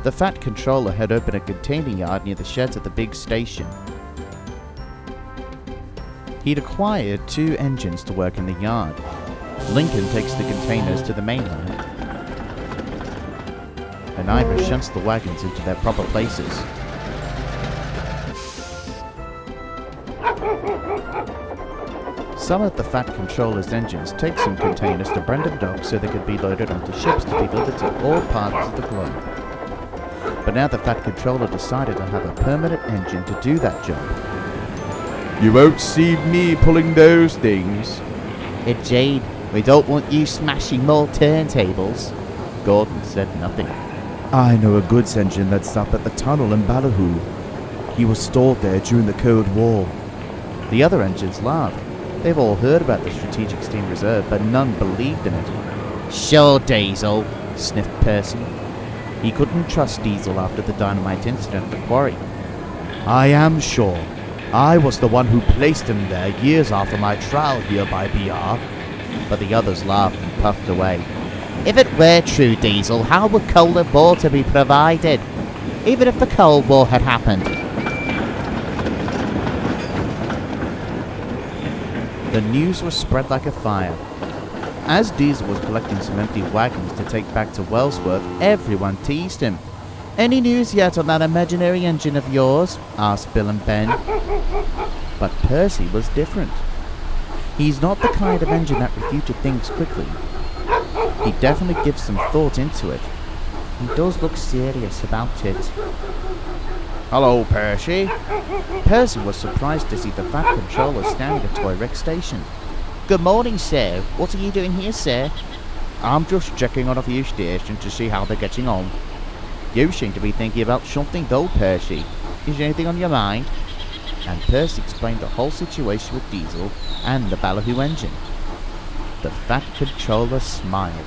The Fat Controller had opened a container yard near the sheds of the big station. He'd acquired 2 engines to work in the yard. Lincoln takes the containers to the mainland, and Ira shunts the wagons into their proper places. Some of the Fat Controller's engines take some containers to Brendam docks so they could be loaded onto ships to be delivered to all parts of the globe. But now the Fat Controller decided to have a permanent engine to do that job. You won't see me pulling those things. Jade, we don't want you smashing more turntables. Gordon said nothing. I know a goods engine that's up at the tunnel in Ballahoo. He was stored there during the Cold War. The other engines laughed. They've all heard about the Strategic Steam Reserve, but none believed in it. Sure, Diesel, sniffed Percy. He couldn't trust Diesel after the dynamite incident at the quarry. I am sure. I was the one who placed him there years after my trial here by BR. But the others laughed and puffed away. If it were true, Diesel, how would coal and water be provided? Even if the Cold War had happened. The news was spread like a fire. As Diesel was collecting some empty wagons to take back to Wellsworth, everyone teased him. Any news yet on that imaginary engine of yours? Asked Bill and Ben. But Percy was different. He's not the kind of engine that refuted things quickly. He definitely gives some thought into it. He does look serious about it. Hello, Percy. Percy was surprised to see the Fat Controller standing at Toy Rick Station. Good morning, sir. What are you doing here, sir? I'm just checking on a few stations to see how they're getting on. You seem to be thinking about something though, Percy. Is there anything on your mind? And Percy explained the whole situation with Diesel and the Ballahoo engine. The Fat Controller smiled.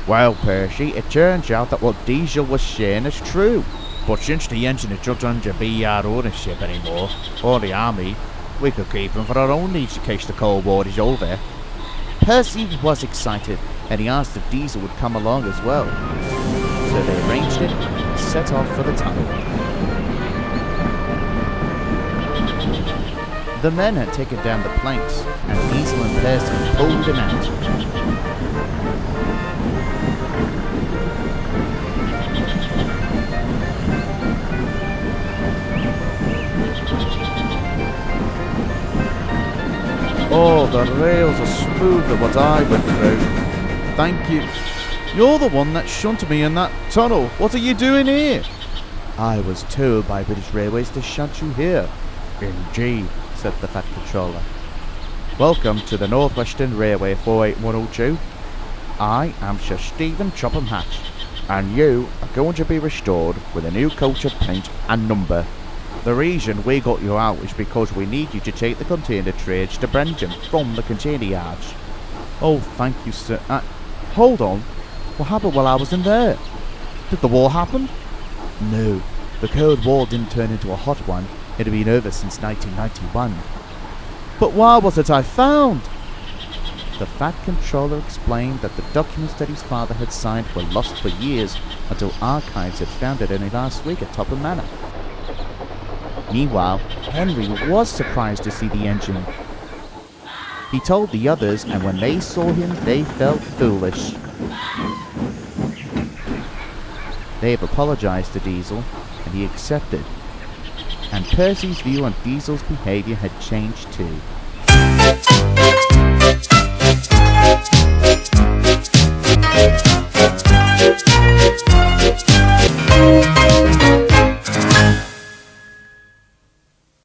Well, Percy, it turns out that what Diesel was saying is true. But since the engine is not under BR ownership anymore, or the army, we could keep him for our own needs in case the Cold War is over. Percy was excited, and he asked if Diesel would come along as well. So they arranged it and set off for the tunnel. The men had taken down the planks, and Diesel and Percy pulled him out. Oh, the rails are smooth than what I went through. Thank you. You're the one that shunted me in that tunnel. What are you doing here? I was told by British Railways to shunt you here. Indeed, said the Fat Controller. Welcome to the Northwestern Railway 48102. I am Sir Stephen Chopham Hatch, and you are going to be restored with a new coat of paint and number. The reason we got you out is because we need you to take the container trades to Brendam from the container yards. Oh, thank you, sir. Hold on. What happened while I was in there? Did the war happen? No, the Cold War didn't turn into a hot one. It had been over since 1991. But why was it I found? The Fat Controller explained that the documents that his father had signed were lost for years until archives had found it only last week at Topham Manor. Meanwhile, Henry was surprised to see the engine. He told the others, and when they saw him, they felt foolish. They have apologized to Diesel, and he accepted. And Percy's view on Diesel's behavior had changed too.